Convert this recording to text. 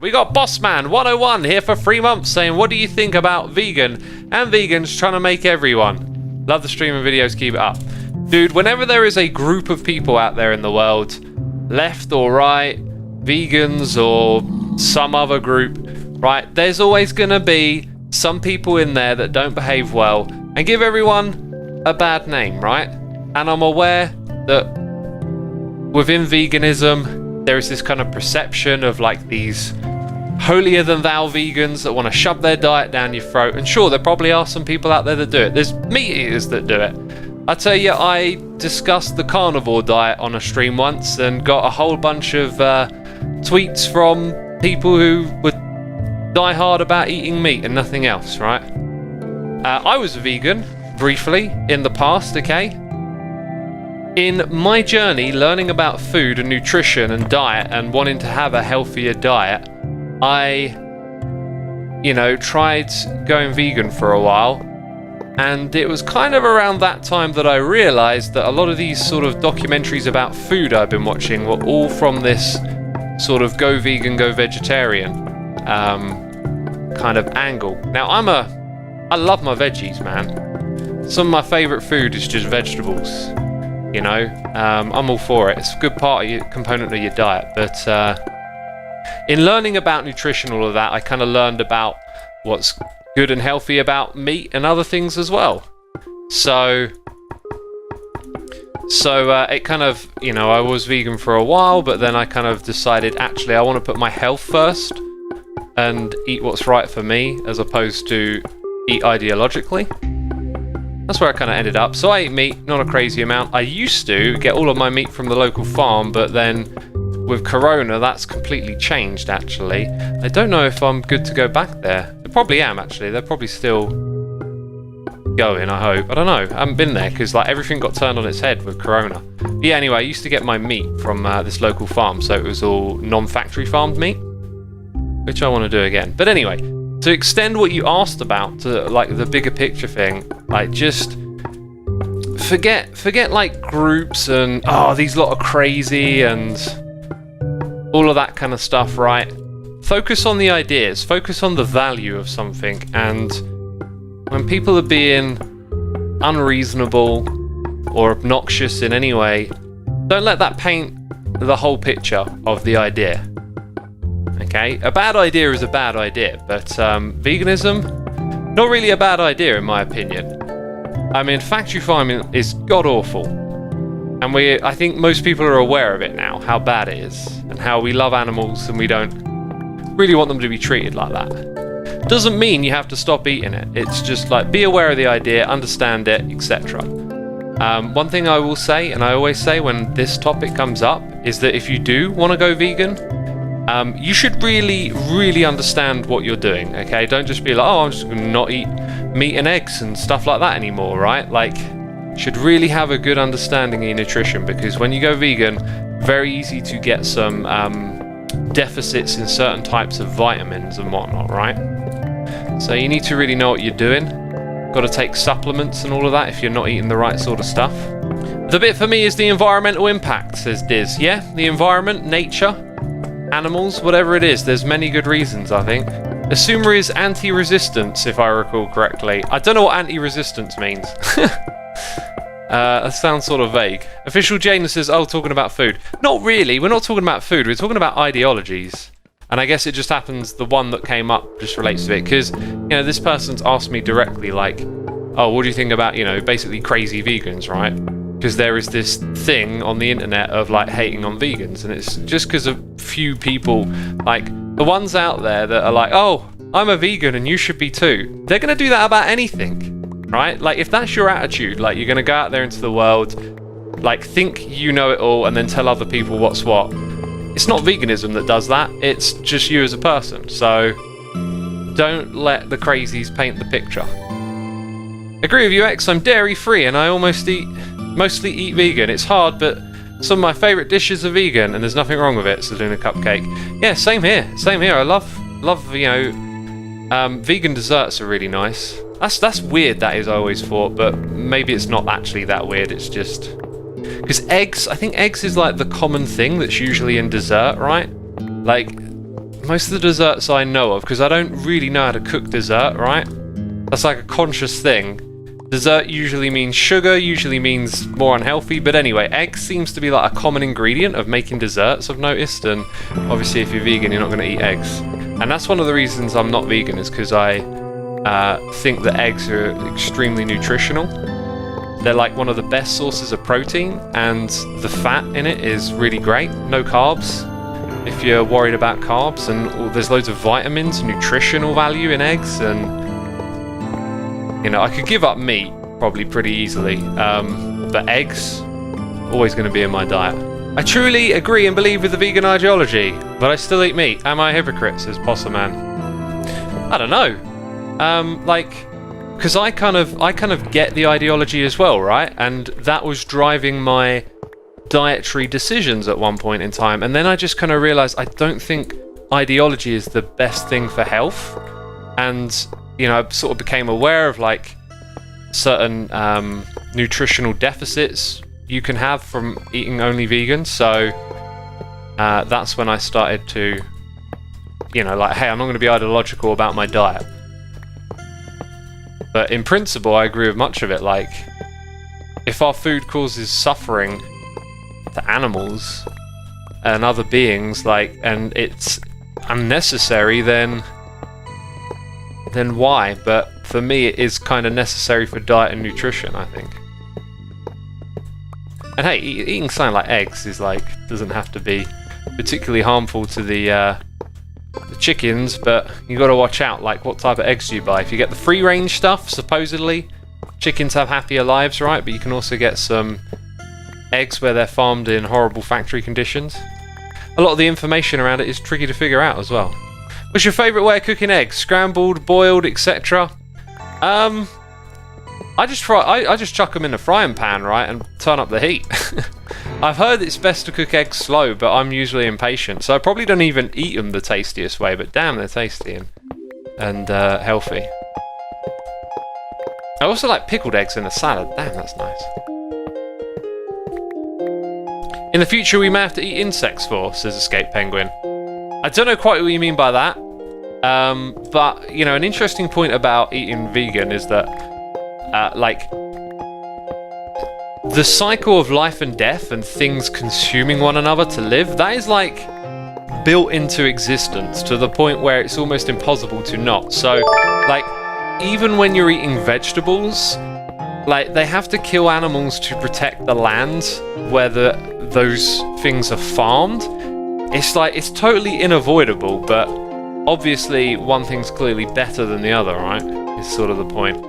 We got Bossman101 here for 3 months saying, what do you think about vegan and vegans trying to make everyone? Love the stream and videos, keep it up. Dude, whenever there is a group of people out there in the world, left or right, vegans or some other group, right, there's always going to be some people in there that don't behave well and give everyone a bad name, right? And I'm aware that within veganism, there is this kind of perception of like these holier than thou vegans that want to shove their diet down your throat. And sure, there probably are some people out there that do it. There's meat eaters that do it. I tell you, I discussed the carnivore diet on a stream once and got a whole bunch of tweets from people who would die hard about eating meat and nothing else, right? I was a vegan, briefly, in the past, okay? In my journey, learning about food and nutrition and diet and wanting to have a healthier diet, I, tried going vegan for a while. And it was kind of around that time that I realized that a lot of these sort of documentaries about food I've been watching were all from this sort of go vegan, go vegetarian kind of angle. Now, I love my veggies, man. Some of my favorite food is just vegetables. I'm all for it. It's a good component of your diet. But in learning about nutrition, all of that, I kind of learned about what's good and healthy about meat and other things as well. So it kind of, I was vegan for a while, but then I kind of decided, actually, I want to put my health first and eat what's right for me as opposed to eat ideologically. That's where I kind of ended up. So I eat meat, not a crazy amount. I used to get all of my meat from the local farm, but then with Corona, that's completely changed, actually. I don't know if I'm good to go back there. I probably am, actually. They're probably still going, I hope. I don't know. I haven't been there because everything got turned on its head with Corona. But yeah, anyway, I used to get my meat from this local farm, so it was all non-factory farmed meat, which I want to do again. But anyway, to extend what you asked about to the bigger picture thing, just forget like groups and these lot are crazy and all of that kind of stuff, right? Focus on the ideas, focus on the value of something, and when people are being unreasonable or obnoxious in any way, don't let that paint the whole picture of the idea. Okay? A bad idea is a bad idea, but veganism, not really a bad idea in my opinion. I mean, factory farming is god-awful. And I think most people are aware of it now, how bad it is, and how we love animals and we don't really want them to be treated like that. Doesn't mean you have to stop eating it. It's just be aware of the idea, understand it, etc. One thing I will say, and I always say when this topic comes up, is that if you do want to go vegan, you should really, really understand what you're doing, okay? Don't just be like, I'm just going to not eat meat and eggs and stuff like that anymore, right? Should really have a good understanding of your nutrition, because when you go vegan, very easy to get some deficits in certain types of vitamins and whatnot, right? So you need to really know what you're doing. Got to take supplements and all of that if you're not eating the right sort of stuff. The bit for me is the environmental impact, says Diz. Yeah, the environment, nature, animals, whatever it is, there's many good reasons, I think. Assumer is anti-resistance, if I recall correctly. I don't know what anti-resistance means. That sounds sort of vague. Official Jane says, talking about food. Not really, we're not talking about food, we're talking about ideologies. And I guess it just happens the one that came up just relates to it, because, this person's asked me directly, what do you think about, basically crazy vegans, right? Because there is this thing on the internet of, hating on vegans, and it's just because a few people, the ones out there that are like, I'm a vegan and you should be too. They're going to do that about anything. Right? If that's your attitude, you're going to go out there into the world, think you know it all and then tell other people what's what. It's not veganism that does that, it's just you as a person. So don't let the crazies paint the picture. Agree with you, X, I'm dairy free and I mostly eat vegan. It's hard, but some of my favourite dishes are vegan and there's nothing wrong with it, so doing a cupcake. Yeah, same here. I love vegan desserts are really nice. That's weird, that is, I always thought, but maybe it's not actually that weird, it's just... Because eggs, I think eggs is the common thing that's usually in dessert, right? most of the desserts I know of, because I don't really know how to cook dessert, right? That's like a conscious thing. Dessert usually means sugar, usually means more unhealthy, but anyway, eggs seems to be like a common ingredient of making desserts, I've noticed, and obviously if you're vegan, you're not going to eat eggs. And that's one of the reasons I'm not vegan, is because I think that eggs are extremely nutritional. They're like one of the best sources of protein, and the fat in it is really great. No carbs, if you're worried about carbs, and there's loads of vitamins, nutritional value in eggs, and you know, I could give up meat probably pretty easily, but eggs, always going to be in my diet. I truly agree and believe with the vegan ideology, but I still eat meat. Am I a hypocrite, says Possum Man. I don't know. Like, because I kind of get the ideology as well, right? And that was driving my dietary decisions at one point in time. And then I just kind of realized I don't think ideology is the best thing for health. And you know, I sort of became aware of like certain nutritional deficits you can have from eating only vegan. So that's when I started to, you know, like, hey, I'm not going to be ideological about my diet. But in principle, I agree with much of it. Like, if our food causes suffering to animals and other beings, like, and it's unnecessary, then why? But for me, it is kind of necessary for diet and nutrition, I think. And hey, eating something like eggs is like, doesn't have to be particularly harmful to the chickens, but you got to watch out, like, what type of eggs do you buy? If you get the free range stuff, supposedly chickens have happier lives, right? But you can also get some eggs where they're farmed in horrible factory conditions. A lot of the information around it is tricky to figure out as well. What's your favourite way of cooking eggs? Scrambled, boiled, etc. I just chuck them in a frying pan, right, and turn up the heat. I've heard it's best to cook eggs slow, but I'm usually impatient, so I probably don't even eat them the tastiest way. But damn, they're tasty and healthy. I also like pickled eggs in a salad. Damn, that's nice. In the future, we may have to eat insects for, says Escape Penguin. I don't know quite what you mean by that. But, you know, an interesting point about eating vegan is that, like, the cycle of life and death and things consuming one another to live, that is, like, built into existence to the point where it's almost impossible to not. So, like, even when you're eating vegetables, like, they have to kill animals to protect the land where those things are farmed. It's like, it's totally unavoidable, but obviously one thing's clearly better than the other, right? Is sort of the point.